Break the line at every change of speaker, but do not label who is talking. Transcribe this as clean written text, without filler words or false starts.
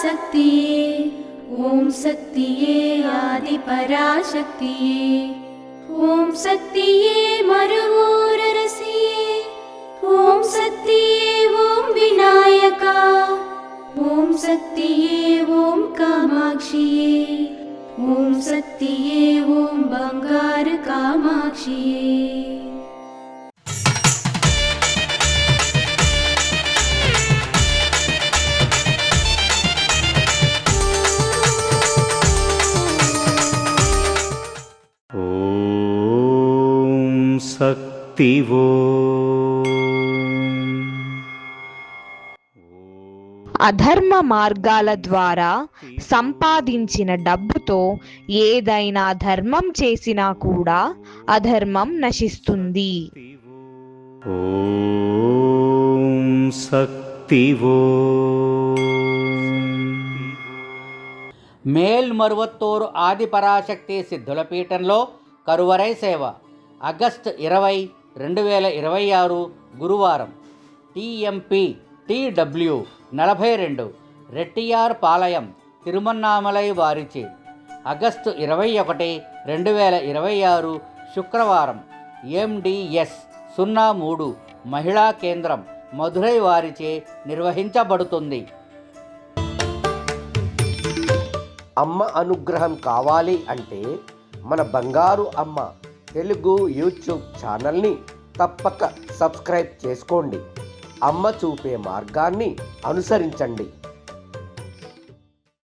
शक्तिये ॐ शक्तिये आदिपराशक्तिये ॐ शक्तिये मरुवोररसिये ॐ शक्तिये ॐ विनायका ॐ शक्तिये ॐ कामाक्षिये ॐ शक्तिये ॐ बंगार कामाक्षिये।
శక్తివో
అధర్మ మార్గాల ద్వారా సంపాదించిన డబ్బుతో ఏదైనా ధర్మం చేసినా కూడా అధర్మం నశిస్తుంది.
ఓం శక్తివో.
మేల్మరువత్తూరు ఆదిపరాశక్తి సిద్ధుల పీఠంలో కరువరై సేవ ఆగస్టు 20, 2026 గురువారం TMP TW 42 రెట్టియార్ పాలయం తిరుమన్నామలై వారిచే ఆగస్టు 21, 2026 శుక్రవారం MDS 03 మహిళా కేంద్రం మధురై వారిచే నిర్వహించబడుతుంది.
అమ్మ అనుగ్రహం కావాలి అంటే మన బంగారు అమ్మ తెలుగు యూట్యూబ్ ఛానల్ని తప్పక సబ్స్క్రైబ్ చేసుకోండి. అమ్మ చూపే మార్గాన్ని అనుసరించండి.